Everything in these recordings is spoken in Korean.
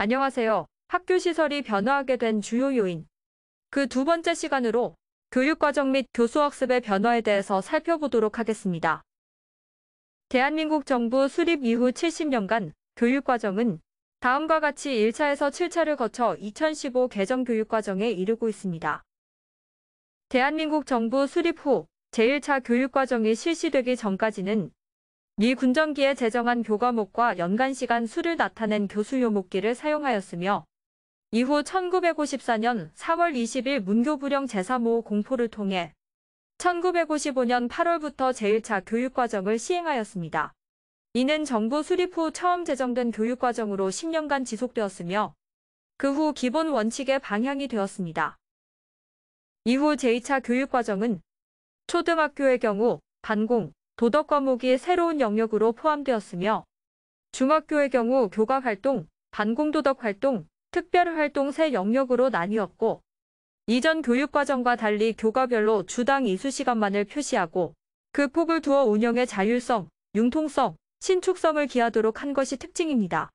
안녕하세요. 학교 시설이 변화하게 된 주요 요인. 그 두 번째 시간으로 교육과정 및 교수학습의 변화에 대해서 살펴보도록 하겠습니다. 대한민국 정부 수립 이후 70년간 교육과정은 다음과 같이 1차에서 7차를 거쳐 2015 개정 교육과정에 이르고 있습니다. 대한민국 정부 수립 후 제1차 교육과정이 실시되기 전까지는 미 군정기에 제정한 교과목과 연간시간 수를 나타낸 교수요목기를 사용하였으며 이후 1954년 4월 20일 문교부령 제3호 공포를 통해 1955년 8월부터 제1차 교육과정을 시행하였습니다. 이는 정부 수립 후 처음 제정된 교육과정으로 10년간 지속되었으며 그 후 기본 원칙의 방향이 되었습니다. 이후 제2차 교육과정은 초등학교의 경우 반공, 도덕 과목이 새로운 영역으로 포함되었으며 중학교의 경우 교과활동, 반공도덕 활동, 특별활동 세 영역으로 나뉘었고 이전 교육과정과 달리 교과별로 주당 이수시간만을 표시하고 그 폭을 두어 운영의 자율성, 융통성, 신축성을 기하도록 한 것이 특징입니다.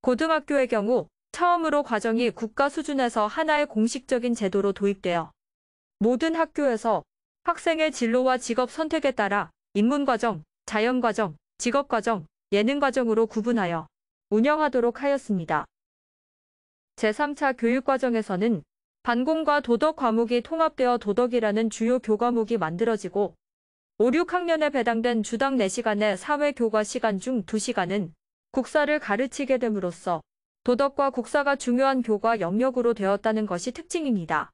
고등학교의 경우 처음으로 과정이 국가 수준에서 하나의 공식적인 제도로 도입되어 모든 학교에서 학생의 진로와 직업 선택에 따라 인문과정, 자연과정, 직업과정, 예능과정으로 구분하여 운영하도록 하였습니다. 제3차 교육과정에서는 반공과 도덕 과목이 통합되어 도덕이라는 주요 교과목이 만들어지고 5, 6학년에 배당된 주당 4시간의 사회교과 시간 중 2시간은 국사를 가르치게 됨으로써 도덕과 국사가 중요한 교과 영역으로 되었다는 것이 특징입니다.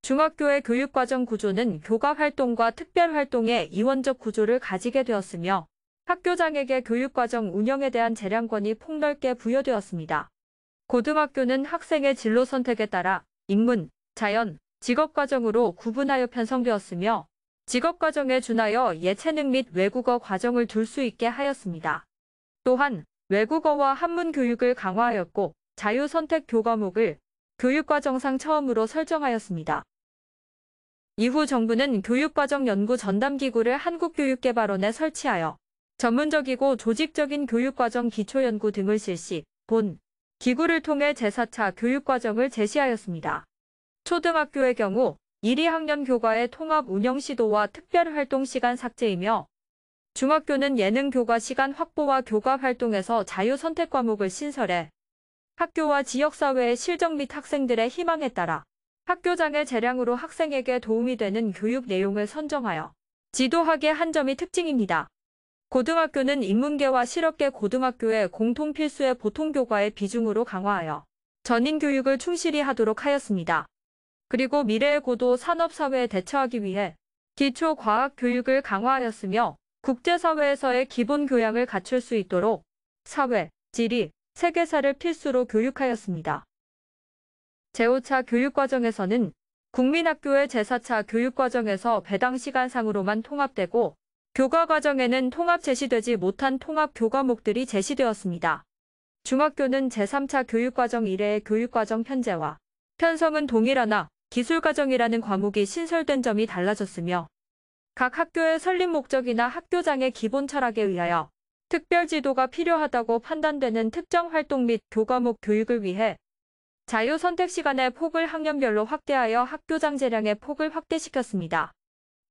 중학교의 교육과정 구조는 교과활동과 특별활동의 이원적 구조를 가지게 되었으며 학교장에게 교육과정 운영에 대한 재량권이 폭넓게 부여되었습니다. 고등학교는 학생의 진로 선택에 따라 인문, 자연, 직업과정으로 구분하여 편성되었으며 직업과정에 준하여 예체능 및 외국어 과정을 둘 수 있게 하였습니다. 또한 외국어와 한문 교육을 강화하였고 자유선택 교과목을 교육과정상 처음으로 설정하였습니다. 이후 정부는 교육과정 연구 전담기구를 한국교육개발원에 설치하여 전문적이고 조직적인 교육과정 기초연구 등을 실시, 본, 기구를 통해 제4차 교육과정을 제시하였습니다. 초등학교의 경우 1, 2학년 교과의 통합 운영 시도와 특별활동 시간 삭제이며 중학교는 예능 교과 시간 확보와 교과 활동에서 자유선택 과목을 신설해 학교와 지역사회의 실정 및 학생들의 희망에 따라 학교장의 재량으로 학생에게 도움이 되는 교육 내용을 선정하여 지도하게 한 점이 특징입니다. 고등학교는 인문계와 실업계 고등학교의 공통 필수의 보통교과의 비중으로 강화하여 전인교육을 충실히 하도록 하였습니다. 그리고 미래의 고도 산업사회에 대처하기 위해 기초과학교육을 강화하였으며 국제사회에서의 기본교양을 갖출 수 있도록 사회, 지리, 세계사를 필수로 교육하였습니다. 제5차 교육과정에서는 국민학교의 제4차 교육과정에서 배당 시간상으로만 통합되고 교과과정에는 통합 제시되지 못한 통합 교과목들이 제시되었습니다. 중학교는 제3차 교육과정 이래의 교육과정 편제와 편성은 동일하나 기술과정이라는 과목이 신설된 점이 달라졌으며 각 학교의 설립 목적이나 학교장의 기본 철학에 의하여 특별지도가 필요하다고 판단되는 특정 활동 및 교과목 교육을 위해 자유선택 시간의 폭을 학년별로 확대하여 학교장 재량의 폭을 확대시켰습니다.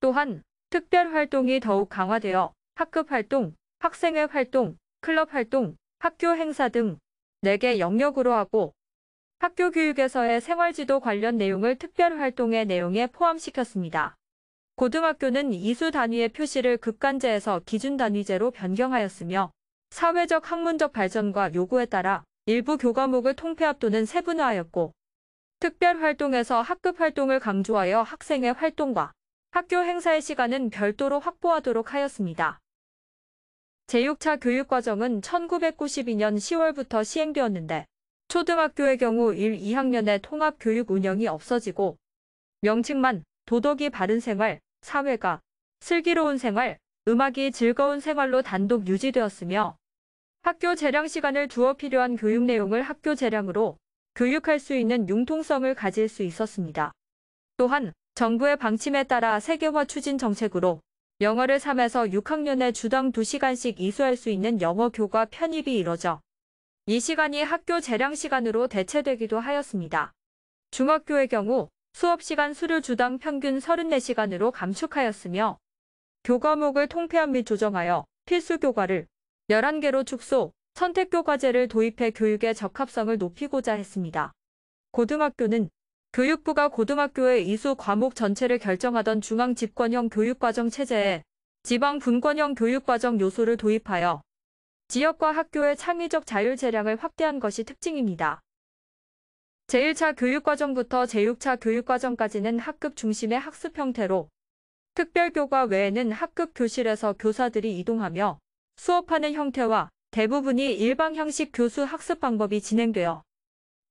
또한 특별활동이 더욱 강화되어 학급활동, 학생회 활동, 클럽활동, 학교 행사 등 4개 영역으로 하고 학교 교육에서의 생활지도 관련 내용을 특별활동의 내용에 포함시켰습니다. 고등학교는 이수 단위의 표시를 급간제에서 기준단위제로 변경하였으며 사회적 학문적 발전과 요구에 따라 일부 교과목을 통폐합 또는 세분화하였고 특별활동에서 학급활동을 강조하여 학생의 활동과 학교 행사의 시간은 별도로 확보하도록 하였습니다. 제6차 교육과정은 1992년 10월부터 시행되었는데 초등학교의 경우 1, 2학년의 통합교육 운영이 없어지고 명칭만 도덕이 바른 생활, 사회가 슬기로운 생활, 음악이 즐거운 생활로 단독 유지되었으며 학교 재량 시간을 두어 필요한 교육 내용을 학교 재량으로 교육할 수 있는 융통성을 가질 수 있었습니다. 또한 정부의 방침에 따라 세계화 추진 정책으로 영어를 3에서 6학년에 주당 2시간씩 이수할 수 있는 영어 교과 편입이 이뤄져 이 시간이 학교 재량 시간으로 대체되기도 하였습니다. 중학교의 경우 수업시간 수를 주당 평균 34시간으로 감축하였으며 교과목을 통폐합 및 조정하여 필수 교과를 11개로 축소, 선택교과제를 도입해 교육의 적합성을 높이고자 했습니다. 고등학교는 교육부가 고등학교의 이수 과목 전체를 결정하던 중앙 집권형 교육과정 체제에 지방 분권형 교육과정 요소를 도입하여 지역과 학교의 창의적 자율 재량을 확대한 것이 특징입니다. 제1차 교육과정부터 제6차 교육과정까지는 학급 중심의 학습 형태로 특별교과 외에는 학급 교실에서 교사들이 이동하며 수업하는 형태와 대부분이 일방 형식 교수 학습 방법이 진행되어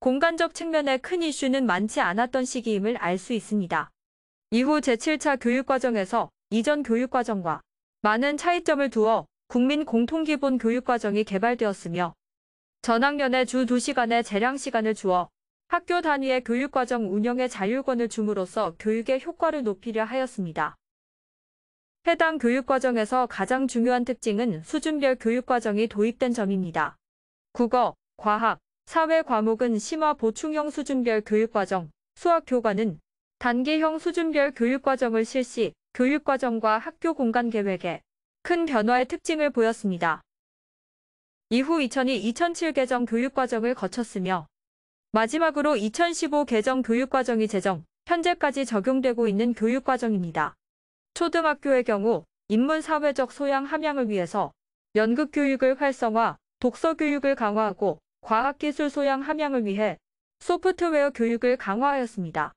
공간적 측면에 큰 이슈는 많지 않았던 시기임을 알 수 있습니다. 이후 제7차 교육과정에서 이전 교육과정과 많은 차이점을 두어 국민 공통기본 교육과정이 개발되었으며 전학년에 주 2시간의 재량 시간을 주어 학교 단위의 교육과정 운영의 자율권을 줌으로써 교육의 효과를 높이려 하였습니다. 해당 교육과정에서 가장 중요한 특징은 수준별 교육과정이 도입된 점입니다. 국어, 과학, 사회 과목은 심화 보충형 수준별 교육과정, 수학 교과는 단계형 수준별 교육과정을 실시, 교육과정과 학교 공간 계획에 큰 변화의 특징을 보였습니다. 이후 2002-2007 개정 교육과정을 거쳤으며 마지막으로 2015 개정 교육과정이 제정, 현재까지 적용되고 있는 교육과정입니다. 초등학교의 경우 인문사회적 소양 함양을 위해서 연극교육을 활성화, 독서교육을 강화하고 과학기술 소양 함양을 위해 소프트웨어 교육을 강화하였습니다.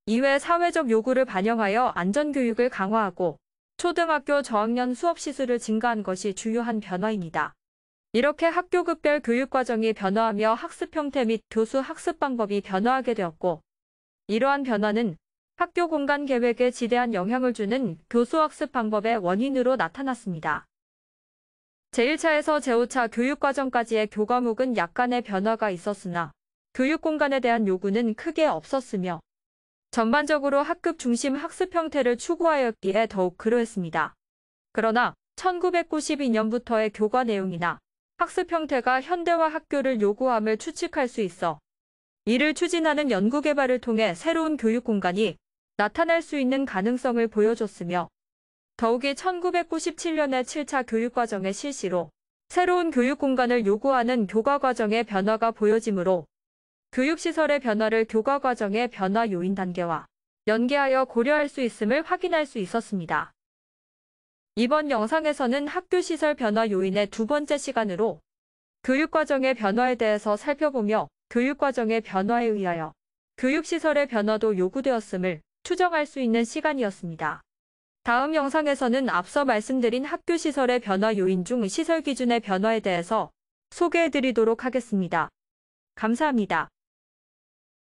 이외 사회적 요구를 반영하여 안전교육을 강화하고 초등학교 저학년 수업시수를 증가한 것이 주요한 변화입니다. 이렇게 학교급별 교육과정이 변화하며 학습 형태 및 교수 학습 방법이 변화하게 되었고 이러한 변화는 학교 공간 계획에 지대한 영향을 주는 교수 학습 방법의 원인으로 나타났습니다. 제1차에서 제5차 교육과정까지의 교과목은 약간의 변화가 있었으나 교육 공간에 대한 요구는 크게 없었으며 전반적으로 학급 중심 학습 형태를 추구하였기에 더욱 그러했습니다. 그러나 1992년부터의 교과 내용이나 학습 형태가 현대화 학교를 요구함을 추측할 수 있어 이를 추진하는 연구개발을 통해 새로운 교육 공간이 나타날 수 있는 가능성을 보여줬으며 더욱이 1997년의 7차 교육과정의 실시로 새로운 교육 공간을 요구하는 교과과정의 변화가 보여지므로 교육시설의 변화를 교과과정의 변화 요인 단계와 연계하여 고려할 수 있음을 확인할 수 있었습니다. 이번 영상에서는 학교시설 변화 요인의 두 번째 시간으로 교육과정의 변화에 대해서 살펴보며 교육과정의 변화에 의하여 교육시설의 변화도 요구되었음을 추정할 수 있는 시간이었습니다. 다음 영상에서는 앞서 말씀드린 학교시설의 변화 요인 중 시설 기준의 변화에 대해서 소개해드리도록 하겠습니다. 감사합니다.